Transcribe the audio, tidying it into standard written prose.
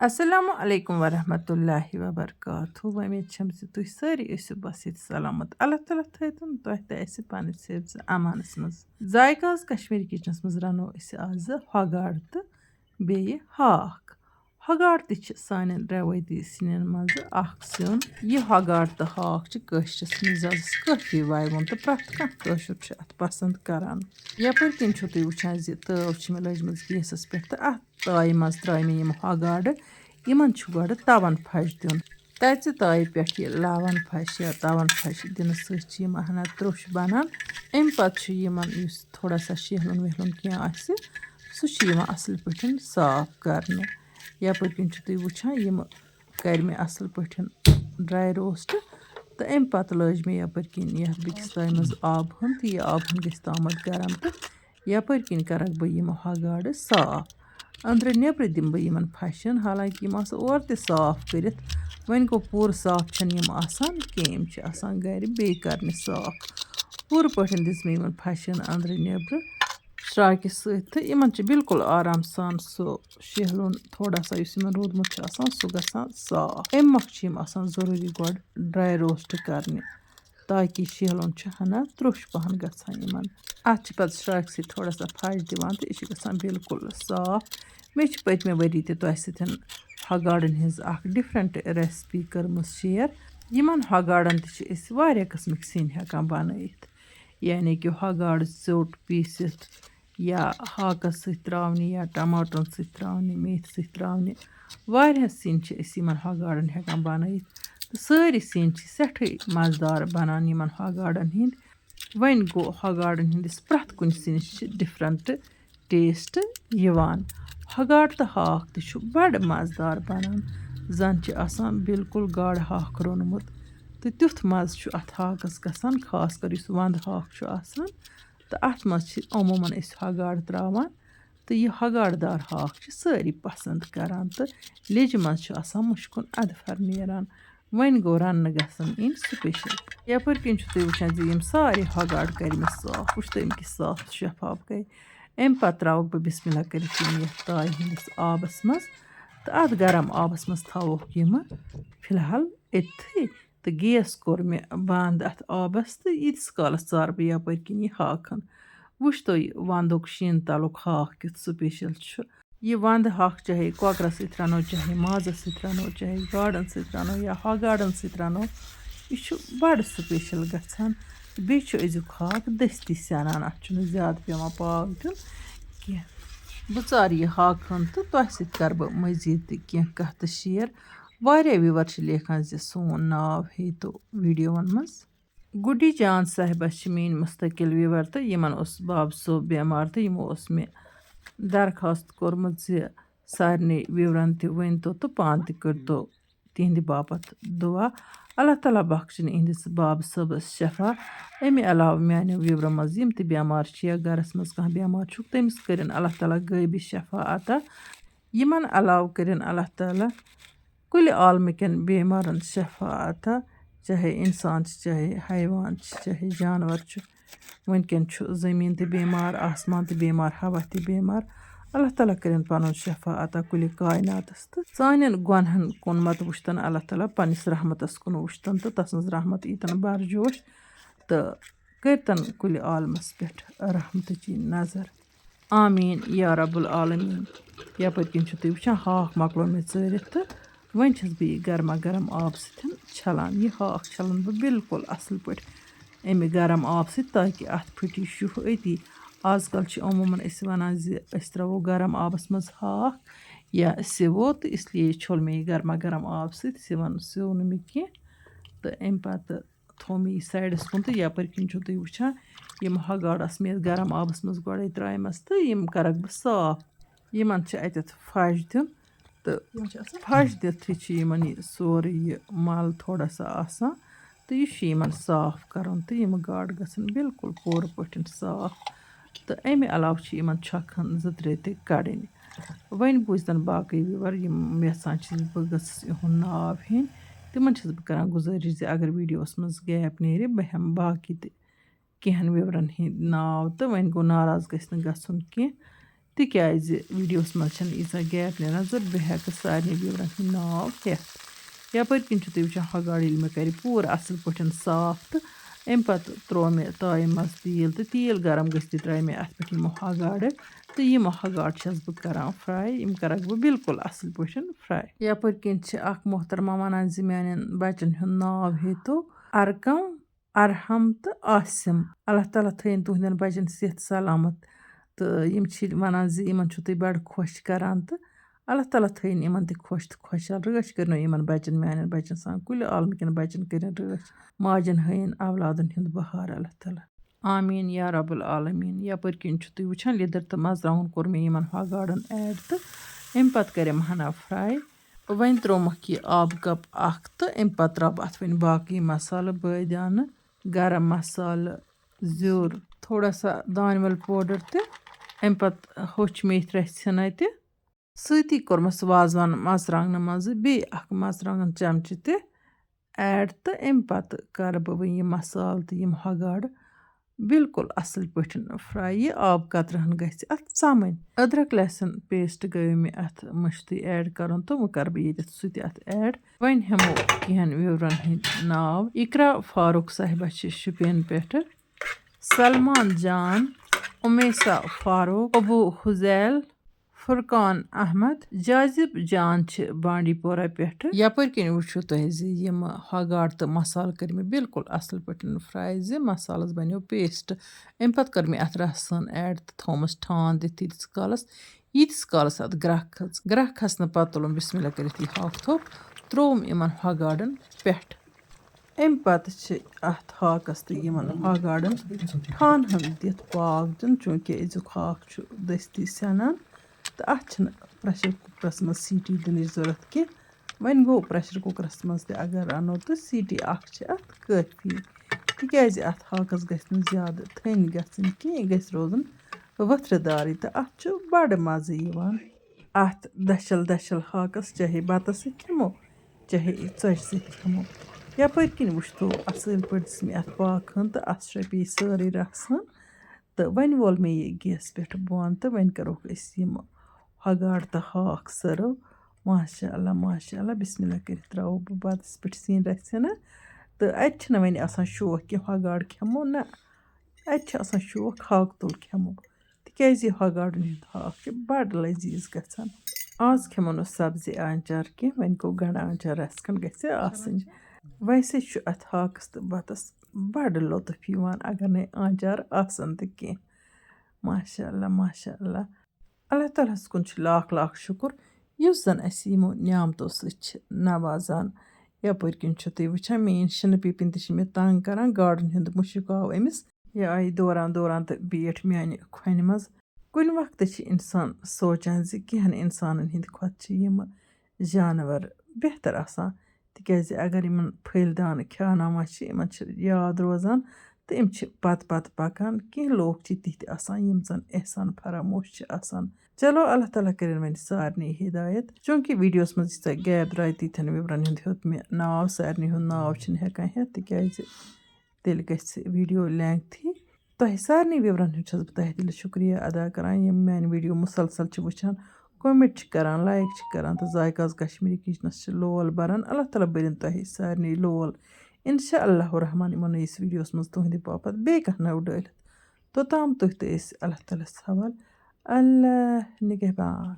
Assalamu alaikum warahmatullahi wabarakatuh. Umeed چھَم زِ تُہۍ سٲری ٲسِو بس ییٚتہِ سلامت. اللہ تعالیٰ تھٲیتَن تۄہہِ تہِ اَسہِ پنٛنِس حِفظ اَمانَس منٛز. ذایقاز کشمیٖری کِچنَس منٛز رَنو أسۍ آزٕ ہۄگاڈ تہٕ بیٚیہِ ہاکھ. ہۄگاڈ تہِ چھِ سانٮ۪ن رٮ۪وٲیتی سِنٮ۪ن منٛزٕ اَکھ سیُن. یہِ ہۄگاڈ تہٕ ہاکھ چھِ کٲشرِس مِزازَس کٲفی وایوُن تہٕ پرٛٮ۪تھ کانٛہہ کٲشُر چھُ اَتھ پسنٛد کران. یَپٲرۍ کِنۍ چھُو تُہۍ وٕچھان زِ تٲو چھِ مےٚ لٔجمٕژ گیسَس پٮ۪ٹھ تہٕ اَتھ تایہِ منٛز ترٛایہِ مےٚ یِم ہۄگاڈٕ. یِمن چھُ گۄڈٕ تَوَن پھش دیُن. تَژِ تایہِ پٮ۪ٹھ یہِ لَوَن پھش یا تَوَن پھش دِنہٕ سۭتۍ چھِ یِم ہنا ترٛوٚش بَنان. اَمہِ پَتہٕ چھُ یِمن یُس تھوڑا سا شیہلُن ویہلُن کینٛہہ آسہِ سُہ چھُ یِوان اَصٕل پٲٹھۍ صاف کرنہٕ. یَپٲرۍ کِنۍ چھُ تُہۍ وٕچھان یِم کَرِ مےٚ اَصٕل پٲٹھۍ ڈرٛاے روسٹ تہٕ اَمہِ پَتہٕ لٲج مےٚ یَپٲرۍ کِنۍ یَتھ بیٚکِس تایہِ منٛز آبہٕ ہُن تہٕ یہِ آبہٕ ہُن گژھِ تامَتھ گرم تہٕ یَپٲرۍ کِنۍ کَرَکھ بہٕ یِم ہۄگاڈٕ صاف. أنٛدرٕ نیٚبرٕ دِمہٕ بہٕ یِمن پھشَن حالانکہِ یِم آسہٕ اورٕ تہِ صاف کٔرِتھ. وۄنۍ گوٚو پوٗرٕ صاف چھَنہٕ یِم آسان کینٛہہ یِم چھِ آسان گرِ بیٚیہِ کَرنہِ صاف. پوٗرٕ پٲٹھۍ دِژ مےٚ یِمن پھشَن أنٛدرٕ نیٚبرٕ شراکہِ سۭتۍ تہٕ یِمن چھِ بِلکُل آرام سان سُہ شیہلُن تھوڑا سا یُس یِمن روٗدمُت چھُ آسان سُہ گژھان صاف. اَمہِ مۄکھ چھِ یِم آسان ضروٗری گۄڈٕ ڈرٛاے روسٹ کَرنہِ تاکہِ شیہلُن چھُ ہنا ترٛوٚش پَہن گژھان یِمن. اَتھ چھِ پَتہٕ شراکہِ سۭتۍ تھوڑا سا پھش دِوان تہٕ یہِ چھِ گژھان بِلکُل صاف. مےٚ چھِ پٔتمہِ ؤری تہِ تۄہہِ سۭتۍ ہۄگاڈَن ہِنٛز اَکھ ڈِفرَنٛٹ ریسپی کٔرمٕژ شِیَر. یِمن ہۄگاڈَن تہِ چھِ أسۍ واریاہ قٕسمٕکۍ سِنۍ ہٮ۪کان بَنٲیِتھ. یعنی کہِ ہۄگاڈٕ ژیوٚٹ پیٖسِتھ یا ہاکَس سۭتۍ ترٛاونہِ یا ٹماٹرَن سۭتۍ ترٛاونہِ میتھِ سۭتۍ ترٛاونہِ. واریاہ سِنۍ چھِ أسۍ یِمن ہۄگاڈَن ہٮ۪کان بَنٲیِتھ تہٕ سٲری سِنۍ چھِ سٮ۪ٹھٕے مَزٕدار بَنان یِمن ہۄگاڈَن ہِنٛدۍ. وۄنۍ گوٚو ہۄگاڈَن ہِنٛدِس پرٛٮ۪تھ کُنہِ سِنِس چھِ ڈِفرَنٛٹ ٹیسٹ یِوان. ہۄگاڈ تہٕ ہاکھ تہِ چھُ بَڑٕ مَزٕدار بَنان. زَن چھِ آسان بِلکُل گاڈٕ ہاکھ روٚنمُت تہٕ تیُتھ مَزٕ چھُ اَتھ ہاکَس گژھان خاص کر یُس وَندٕ ہاکھ چھُ آسان تہٕ اَتھ منٛز چھِ عموٗماً أسۍ ہۄگاڈ ترٛاوان تہٕ یہِ ہۄگاڈ دار ہاکھ چھِ سٲری پَسنٛد کَران تہٕ لیٚجہِ منٛز چھُ آسان مُشکُن اَدفر نیران. وۄنۍ گوٚو رَننہٕ گژھن یِنۍ سُپیشَل. یَپٲرۍ کِنۍ چھُ تُہۍ وٕچھان زِ یِم سارے ہۄگاڈ کَرِ مےٚ صاف. وٕچھ تہٕ أمۍ کِس صاف شفاف گٔے. اَمہِ پَتہٕ ترٛاوَکھ بہٕ بِسمہِ اللہ کٔرِتھ یِم یَتھ تایہِ ہِنٛدِس آبَس منٛز تہٕ اَتھ گرم آبَس منٛز تھاووکھ یِمہٕ فِلحال أتتھٕے تہٕ گیس کوٚر مےٚ بنٛد اَتھ آبَس تہٕ ییٖتِس کالَس ژارٕ بہٕ یَپٲرۍ کِنۍ یہِ ہاکھَن. وٕچھ تُہۍ وَندُک شیٖنہٕ تَلُک ہاکھ کیُتھ سُپیشَل چھُ. یہِ وَندٕ ہاکھ چاہے کۄکرَس سۭتۍ رَنو چاہے مازَس سۭتۍ رَنو چاہے گاڈَن سۭتۍ رَنو یا ہۄگاڈَن سۭتۍ رَنو یہِ چھُ بَڑٕ سُپیشَل گژھان. بیٚیہِ چھُ أزیُک ہاکھ دٔستی سٮ۪نان. اَتھ چھُنہٕ زیادٕ پٮ۪وان پاکھ دیُن کینٛہہ. بہٕ ژارٕ یہِ ہاکھَن تہٕ تۄہہِ سۭتۍ کَرٕ بہٕ مٔزیٖد تہِ کینٛہہ کَتھٕ شِیَر. واریاہ وِوَر چھِ لیکھان زِ سون ناو ہیٚتو ویٖڈیووَن منٛز. گُڈی جان صاحبہ چھِ میٛٲنۍ مُستقل وِوَر تہٕ یِمَن اوس بابہٕ صٲب بٮ۪مار تہٕ یِمو اوس مےٚ درخواست کوٚرمُت زِ سارنٕے وِورَن تہِ ؤنۍتو تہٕ پانہٕ تہِ کٔرۍتو تِہنٛدِ باپتھ دُعا. اللہ تعالیٰ بخشِنۍ یِہنٛدِس بابہٕ صٲبَس شفا. اَمہِ علاوٕ میٛانیو وِورو منٛز یِم تہِ بٮ۪مار چھِ یا گَرَس منٛز کانٛہہ بٮ۪مار چھُکھ تٔمِس کٔرِنۍ اللہ تعالیٰ غٲبی شفا عطا. یِمَن علاوٕ کٔرِنۍ اللہ تعالیٰ کُلہِ عالمٕکٮ۪ن بٮ۪مارَن شفا عطا. چاہے اِنسان چھِ چاہے حیوان چھِ چاہے جانوَر چھُ. وٕنۍکٮ۪ن چھُ زٔمیٖن تہِ بٮ۪مار آسمان تہِ بٮ۪مار ہوا تہِ بٮ۪مار. اللہ تعالیٰ کٔرِنۍ پَنُن شفا عطا کُلہِ کایناتَس تہٕ سانٮ۪ن گۄنہَن کُن مَتہٕ وٕچھتَن اللہ تعالیٰ پنٛنِس رحمتَس کُن وٕچھتَن تہٕ تَسٕنٛز رحمت ییٖتَن بَرجوش تہٕ کٔرۍتَن کُلہِ عالمَس پٮ۪ٹھ رحمتٕچی نظر. آمیٖن یا رب العالمیٖن. یَپٲرۍ کِنۍ چھُ تُہۍ وٕچھان ہاکھ مۄکلو مےٚ ژٲرِتھ تہٕ وۄنۍ چھَس بہٕ یہِ گرما گرم آبہٕ سۭتۍ چھَلان. یہِ ہاکھ چھَلان بہٕ بِلکُل اَصٕل پٲٹھۍ اَمہِ گرم آبہٕ سۭتۍ تاکہِ اَتھ پھٕٹہِ شُہ أتی. آز کَل چھِ عموٗماً أسۍ وَنان زِ أسۍ ترٛاوو گرم آبَس منٛز ہاکھ یا سِوو تہٕ اِسلیے چھوٚل مےٚ یہِ گرما گرم آبہٕ سۭتۍ. سِوَن سِو نہٕ مےٚ کینٛہہ تہٕ اَمہِ پَتہٕ تھوٚو مےٚ یہِ سایڈَس کُن تہٕ یَپٲرۍ کِنۍ چھُو تُہۍ وٕچھان یِم ہۄگاڈ آسہٕ مےٚ گرم آبَس منٛز گۄڈَے ترٛایمَژٕ تہٕ یِم کَرَکھ بہٕ صاف. یِمَن چھِ اَتٮ۪تھ پھش دیُن تہٕ پھش دِتھٕے چھِ یِمَن یہِ سورُے یہِ مَل تھوڑا سا آسان تہٕ یہِ چھُ یِمَن صاف کَرُن تہٕ یِم گاڈٕ گژھن بِلکُل پوٗرٕ پٲٹھۍ صاف. تہٕ اَمہِ علاوٕ چھِ یِمَن چھۄکھَن 2-3 تہِ کَڑٕنۍ. وۄنۍ بوٗزۍتَن باقٕے وِوَر یِم یَژھان چھِ بہٕ گٔژھٕس یِہُنٛد ناو ہیٚنۍ تِمَن چھَس بہٕ کَران گُزٲرِش زِ اگر ویٖڈیووَس منٛز گیپ نیرِ بہٕ ہٮ۪مہٕ باقٕے تہِ کینٛہَن وِورَن ہِنٛدۍ ناو تہٕ وۄنۍ گوٚو ناراض گژھِ نہٕ گژھُن کینٛہہ تِکیٛازِ ویٖڈیوَس منٛز چھَنہٕ ییٖژاہ گیپ نیران زِ بہٕ ہٮ۪کہٕ سارنٕے وِورَن ہٕنٛدۍ ناو ہٮ۪تھ. یَپٲرۍ کِنۍ چھُو تُہۍ وٕچھان ہۄکھ گاڈ ییٚلہِ مےٚ کَرِ پوٗرٕ اَصٕل پٲٹھۍ صاف تہٕ اَمہِ پَتہٕ ترٛوو مےٚ تایہِ منٛز تیٖل تہٕ تیٖل گرم گٔژھِتھ ترٛایہِ مےٚ اَتھ پٮ۪ٹھ یِمو ہۄکھ گاڈٕ تہٕ یِم ہۄکھ گاڈٕ چھَس بہٕ کَران فرٛاے. یِم کَرَکھ بہٕ بِلکُل اَصٕل پٲٹھۍ فرٛاے. یَپٲرۍ کِنۍ چھِ اَکھ محترمہ وَنان زِ میٛانٮ۪ن بَچَن ہُنٛد ناو ہیٚتو اَرکَم اَرحم تہٕ عاصِم. اللہ تعالیٰ تھٲیِن تُہٕنٛدٮ۪ن بَچَن صحت سلامت تہٕ یِم چھِ وَنان زِ یِمَن چھُو تُہۍ بَڑٕ خۄش کَران تہٕ اللہ تعالیٰ تھٲیِن یِمَن تہِ خۄش تہٕ خۄشحال. رٲچھ کٔرِنو یِمَن بَچَن میٛانٮ۪ن بَچَن سان کُلہِ عالمہٕ کٮ۪ن بَچَن کٔرِنۍ رٲچھ. ماجَن ہٲیِن اولادَن ہُنٛد بہار اللہ تعالیٰ. آمیٖن یا رب العالمیٖن. یَپٲرۍ کِنۍ چھُ تُہۍ وٕچھان لیٚدٕر تہٕ مَرژٕوانٛگُن کوٚر مےٚ یِمَن ہۄکھ گاڈَن ایڈ تہٕ اَمہِ پَتہٕ کَرٮ۪م ہنا فرٛاے. وۄنۍ ترٛوومَکھ یہِ آبہٕ کَپ اَکھ تہٕ اَمہِ پَتہٕ ترٛاو بہٕ اَتھ وۄنۍ باقٕے مصالہٕ بٲدیانہٕ گرم مصالہٕ زیُر تھوڑا سا دانہِ وَل پوڈَر تہِ اَمہِ پَتہٕ ہوٚچھ میتھِ رَژھِ ژھِنَے تہِ سۭتی کوٚرمَس وازوان مَرژٕوانٛگنہٕ منٛزٕ بیٚیہِ اَکھ مَرژٕوانٛگَن چَمچہٕ تہِ ایڈ تہٕ اَمہِ پَتہٕ کَرٕ بہٕ وۄنۍ یہِ مصالہٕ تہٕ یِم ہۄکھ گاڈٕ بِلکُل اَصٕل پٲٹھۍ فرٛاے. یہِ آبہٕ قطرٕ ہن گژھِ اَتھ ژَمٕنۍ. أدرَک لہسُن پیسٹ گٔیو مےٚ اَتھ مٔشتٕے ایڈ کَرُن تہٕ وۄنۍ کَرٕ بہٕ ییٚتٮ۪تھ سُہ تہِ اَتھ ایڈ. وۄنۍ ہٮ۪مو کینٛہَن وِورَن ہٕنٛدۍ ناو. اِقرا فاروق صاحبہ چھِ شُپیَن پٮ۪ٹھٕ. سلمان جان اُمیسا فاروق ابوٗ حُزیل فُرقان احمد جازِب جان چھِ بانڈی پورہ پٮ۪ٹھٕ. یَپٲرۍ کِنۍ وٕچھِو تۄہہِ زِ یِم ہۄکھ گاڈٕ تہٕ مصالہٕ کٔرۍ مےٚ بِلکُل اَصٕل پٲٹھۍ فرٛاے زِ مصالَس بَنیو پیسٹ. اَمہِ پَتہٕ کٔر مےٚ اَتھ رَسَن ایڈ تہٕ تھوٚومَس ٹھانٛد دِتھ ییٖتِس کالَس اَتھ گرٛٮ۪کھ کھٔژ. گرٛٮ۪کھ کھَسنہٕ پَتہٕ تُلُم بِسمہِ اللہ کٔرِتھ یہِ ہاکھ تھوٚپ ترٛووُم یِمَن ہۄکھ گاڈَن پٮ۪ٹھ. اَمہِ پَتہٕ چھِ اَتھ ہاکَس تہٕ یِمَن ہۄکھ گاڈَن ٹھانہٕ ہن دِتھ پاکھ دیُن چوٗنٛکہِ أزیُک ہاکھ چھُ دٔستی سٮ۪نان تہٕ اَتھ چھِنہٕ پرٛٮ۪شَر کُکرَس منٛز سیٖٹی دِنٕچ ضوٚرَتھ کینٛہہ. وۄنۍ گوٚو پرٛٮ۪شَر کُکرَس منٛز تہِ اگر رَنو تہٕ سیٖٹی اَکھ چھِ اَتھ کٲفی تِکیٛازِ اَتھ ہاکَس گژھِ نہٕ زیادٕ تھٔنۍ گژھٕنۍ کینٛہہ. یہِ گژھِ روزُن ؤتھرٕ دارٕے تہٕ اَتھ چھُ بَڑٕ مَزٕ یِوان. اَتھ دَچھَل دَچھَل ہاکَس چاہے بَتَس سۭتۍ کھٮ۪مو چاہے ژۄچہِ سۭتۍ کھٮ۪مو. یَپٲرۍ کِنۍ وٕچھتو اَصٕل پٲٹھۍ دِژ مےٚ اَتھ پاکہٕ ہن تہٕ اَتھ شرٛپے سٲرٕے رَس ہن تہٕ وۄنۍ وول مےٚ یہِ گیس پٮ۪ٹھ بۄن تہٕ وۄنۍ کَروکھ أسۍ یِم ہۄکھ گاڈٕ تہٕ ہاکھ سٔرٕو. ماشاء اللہ ماشاء اللہ بِسمہِ اللہ کٔرِتھ ترٛاوو بہٕ بَتَس پٮ۪ٹھ سِنۍ رَژھِ ہنا تہٕ اَتہِ چھِنہٕ وۄنۍ آسان شوق کہِ ہۄکھ گاڈٕ کھٮ۪مو نہ اَتہِ چھِ آسان شوق ہاکہٕ تُل کھٮ۪مو تِکیٛازِ یہِ ہۄکھ گاڈَن ہُنٛد ہاکھ چھِ بَڑٕ لٔزیٖز گژھان. آز کھٮ۪مو نہٕ سبزی آنچار کینٛہہ وۄنۍ گوٚو گَنٛڈٕ آنچار رَژھ کھنٛڈ گژھِ آسٕنۍ. ویسے چھُ اَتھ ہاکَس تہٕ بَتَس بَڑٕ لطف یِوان اگر نَے آنچار آسان تہٕ کینٛہہ. ماشاء اللہ ماشاء اللہ. اللہ تعالیٰ ہَس کُن چھُ لاکھ لاکھ شُکُر یُس زَن اَسہِ یِمو نعمتو سۭتۍ چھِ نوازان. یَپٲرۍ کِنۍ چھُ تُہۍ وٕچھان میٛٲنۍ شِنہٕ پیٖپِنۍ تہِ چھِ مےٚ تنٛگ کَران. گاڈَن ہُنٛد مُشُک آو أمِس یہِ آیہِ دوران دوران تہٕ بیٖٹھ میٛانہِ کھۄنہِ منٛز. کُنہِ وقتہٕ چھِ اِنسان سونٛچان زِ کینٛہَن اِنسانَن ہِنٛدِ کھۄتہٕ چھِ یِمہٕ جانوَر بہتر آسان تِکیٛازِ اگر یِمَن پھٔلۍ دانہٕ کھیٛاناوان چھِ یِمَن چھِ یاد روزان تہٕ یِم چھِ پَتہٕ پَتہٕ پَکان. کینٛہہ لوٗکھ چھِ تِتھۍ آسان یِم زَن احسان فراموش چھِ آسان. چلو اللہ تعالیٰ کٔرِنۍ وۄنۍ سارنٕے ہِدایت. چوٗنٛکہِ ویٖڈیوَس منٛز ییٖژاہ گیپ درٛاے تیٖتھٮ۪ن وِورَن ہُنٛد ہیوٚت مےٚ ناو. سارنٕے ہُنٛد ناو چھِنہٕ ہٮ۪کان ہٮ۪تھ تِکیٛازِ تیٚلہِ گژھِ ویٖڈیو لٮ۪نٛگتھی. تۄہہِ سارنٕے وِورَن ہُنٛد چھَس بہٕ تۄہہِ دِلہِ شُکریہ ادا کَران یِم میٛانہِ ویٖڈیو مُسلسل چھِ وٕچھان کومٮ۪نٛٹ چھِ کَران لایک چھِ کَران تہٕ ذایقاز کشمیٖری کِچنَس چھِ لول بَران. اللہ تعالیٰ بٔرِنۍ تۄہہِ سارنٕے لول. اِنشاء اللہ الرحمٰن یِمو نٔیِس ویٖڈیوَس منٛز تُہٕنٛدِ باپَتھ بیٚیہِ کانٛہہ نٔو ڈٲلِتھ توٚتام تُہۍ تہِ ٲسۍ اللہ تعالیٰ ہَس حوال. اللہ نِگہبان.